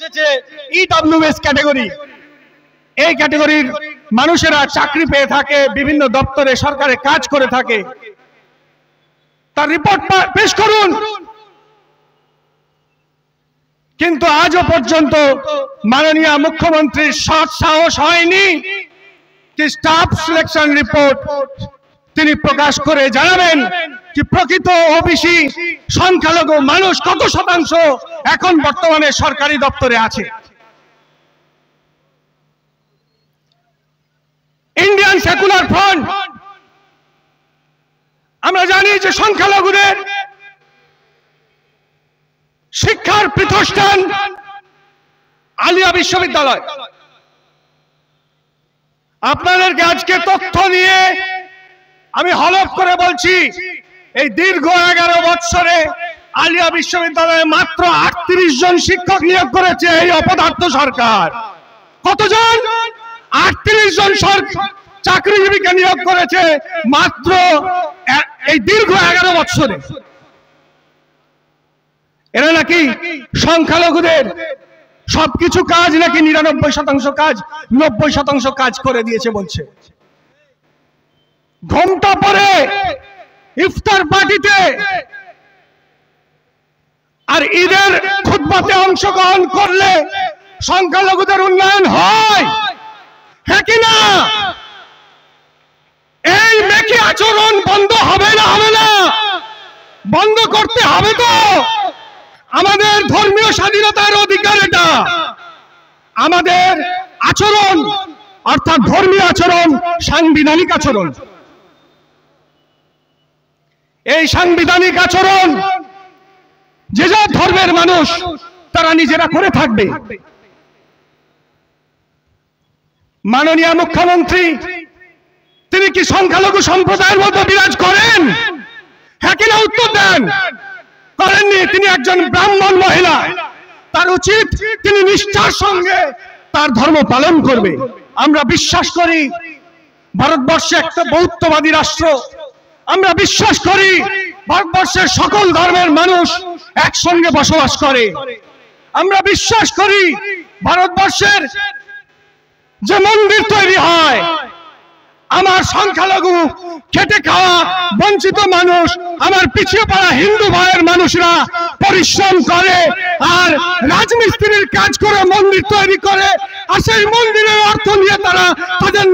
এসেছে EWS category. এই ক্যাটাগরির মানুষেরা চাকরি পেয়ে থাকে, বিভিন্ন দপ্তরে সরকারে কাজ করে থাকে। তার রিপোর্ট পেশ করুন। কিন্তু আজও পর্যন্ত মাননীয় মুখ্যমন্ত্রীর সৎ সাহস হয়নি যে স্টাফ সিলেকশন রিপোর্ট তিনি প্রকাশ করে জানাবেন যে প্রকৃত ওবিসি সংখ্যালঘু মানুষ কত শতাংশ এখন বর্তমানে সরকারি দপ্তরে আছে। ইন্ডিয়ান সেকুলার ফ্রন্ট আমরা জানি যে সংখ্যালঘুদের শিক্ষার পীঠস্থান আলিয়া বিশ্ববিদ্যালয়। আপনাদেরকে আজকে তথ্য নিয়ে আমি হলফ করে বলছি, এই দীর্ঘ 11 বছরে আলিয়া বিশ্ববিদ্যালয়ে মাত্র 38 জন শিক্ষক নিয়োগ করেছে এই অপদার্থ সরকার। কতজন? 38 জন চাকরিজীবীকে নিয়োগ করেছে মাত্র এই দীর্ঘ 11 বছরে। এরা নাকি সংখ্যালঘুদের সবকিছু কাজ নাকি 99% কাজ, 90% কাজ করে দিয়েছে বলছে। ঘোমটা পরে ইফতার পার্টিতে আর ঈদের খুতবাতে অংশগ্রহণ করলে সংখ্যালঘুদের উন্নয়ন হয়, হ্যাঁ কি না? এই মেকি আচরণ বন্ধ হবে না, হবে না, বন্ধ করতে হবে। তো আমাদের ধর্মীয় স্বাধীনতার অধিকার, এটা আমাদের আচরণ, অর্থাৎ ধর্মীয় আচরণ সাংবিধানিক আচরণ। এই সাংবিধানিক আচরণ যে যার ধর্মের মানুষ তারা নিজেরা করে থাকবে। মাননীয় মুখ্যমন্ত্রী তিনি কি সংখ্যালঘু সম্প্রদায়ের মধ্যে বিরাজ করেন? হ্যাঁ কিনা উত্তর দেন। করেননি। তিনি একজন ব্রাহ্মণ মহিলা, তার উচিত তিনি নিষ্ঠার সঙ্গে তার ধর্ম পালন করবে। আমরা বিশ্বাস করি ভারতবর্ষে একটা বৌদ্ধবাদী রাষ্ট্র। আমরা বিশ্বাস করি ভারতবর্ষের সকল ধর্মের মানুষ একসঙ্গে বসবাস করে। আমরা বিশ্বাস করি ভারতবর্ষের যে মন্দির তৈরি হয়, আমার সংখ্যালঘু খেটে খাওয়া বঞ্চিত মানুষ, আমার পিছিয়ে পড়া হিন্দু ভাইয়ের মানুষরা পরিশ্রম করে আর রাজমিস্ত্রির কাজ করে মন্দির তৈরি করে, আর সেই মন্দিরের অর্থ নিয়ে তারা তাদের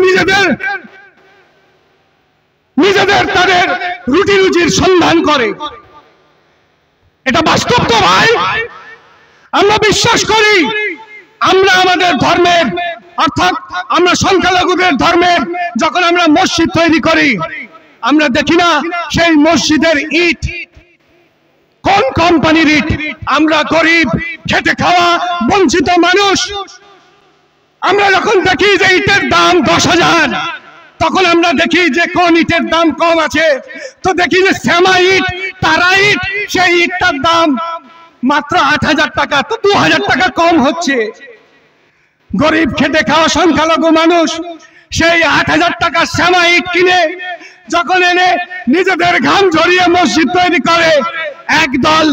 নিজেদের তাদের রুটি রুজির সন্ধান করে। এটা বাস্তব তো ভাই। আমরা বিশ্বাস করি আমরা আমাদের ধর্মের, অর্থাৎ আমরা সংখ্যালঘুদের ধর্মের যখন আমরা মসজিদ তৈরি করি, আমরা দেখি না সেই মসজিদের ইট কোন কোম্পানির ইট। আমরা গরিব খেটে খাওয়া বঞ্চিত মানুষ, আমরা যখন দেখি যে ইটের দাম 10,000, তখন আমরা দেখি যে কোন ইটের দাম কম আছে, তো দেখি যে শ্যামা ইট, তারা ইট, সেই ইটটার দাম মাত্র 8,000 টাকা, তো 2,000 টাকা কম হচ্ছে। গরিব খেটে খাওয়া সংখ্যালঘু মানুষ সেই 8,000 টাকা শ্যামা ইট কিনে যখন এনে নিজেদের ঘাম ঝরিয়ে মসজিদ তৈরি করে, একদল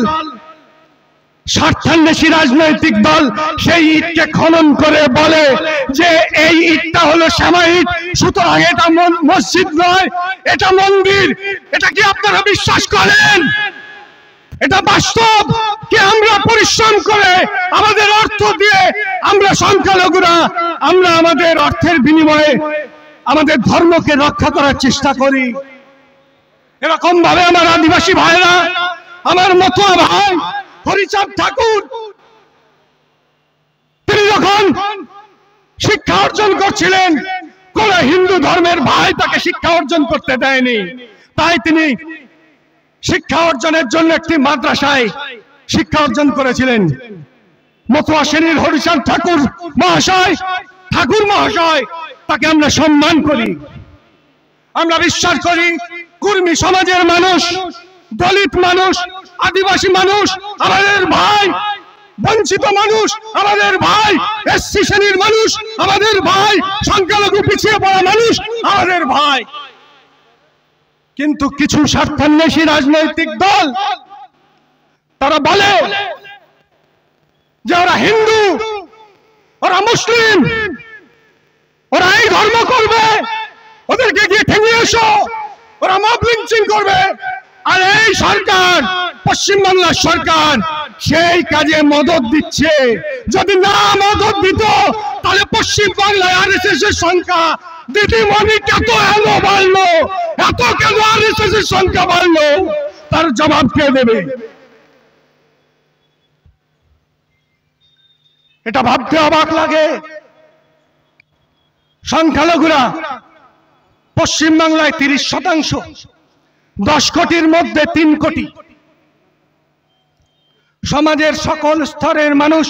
স্বার্থান্বেষী রাজনৈতিক দল সেই ইটকে খনন করে বলে যে এই ইটটা হলো শ্যামা ইট, সুতরাং এটা মসজিদ নয়, এটা মন্দির। এটা কি আপনারা বিশ্বাস করেন? এটা বাস্তব কি আমরা পরিশ্রম করে আমাদের অর্থ দিয়ে আমরা সংখ্যালঘুরা আমরা আমাদের অর্থের বিনিময়ে আমাদের ধর্মকে রক্ষা করার চেষ্টা করি? এরকম ভাবে আমার আদিবাসী ভাইরা, আমার মতুয়া ভাই হরিচাঁদ ঠাকুর, তিনি যখন শিক্ষা অর্জন করছিলেন কোন হিন্দু ধর্মের ভাই তাকে শিক্ষা অর্জন করতে দেয়নি, তাই তিনি শিক্ষা অর্জনের জন্য একটি মাদ্রাসায় শিক্ষা অর্জন করেছিলেন। মতুয়া শ্রেণীর হরিচাঁদ ঠাকুর মহাশয়, তাকে আমরা সম্মান করি। আমরা বিশ্বাস করি কুর্মী সমাজের মানুষ, দলিত মানুষ, আদিবাসী মানুষ আমাদের ভাই, বঞ্চিত মানুষ আমাদের ভাই, এসসি শ্রেণীর মানুষ আমাদের ভাই, সংখ্যালঘু পিছিয়ে পড়া মানুষ আমাদের ভাই। কিন্তু কিছু স্বার্থান্বেষী রাজনৈতিক দল তারা বলে যে ওরা হিন্দু, মুসলিম, ওরা এই ধর্ম করবে, ওদেরকে গিয়ে ঠেঙিয়ে এসো, ওরা মব লিঞ্চিং করবে। আর এই সরকার, পশ্চিমবাংলার সরকার সেই কাজে মদত দিচ্ছে। যদি না মদত দিত তাহলে পশ্চিম বাংলায় আরএসএস এর সংখ্যা দিদিমণি কত এত বাড়লো, এত কেন আরএসএস এর সংখ্যা বাড়লো, তার জবাব কে দেবে? এটা ভাবতে অবাক লাগে। সংখ্যালঘুরা পশ্চিমবাংলায় 30%, 10 কোটির মধ্যে 3 কোটি। সমাজের সকল স্তরের মানুষ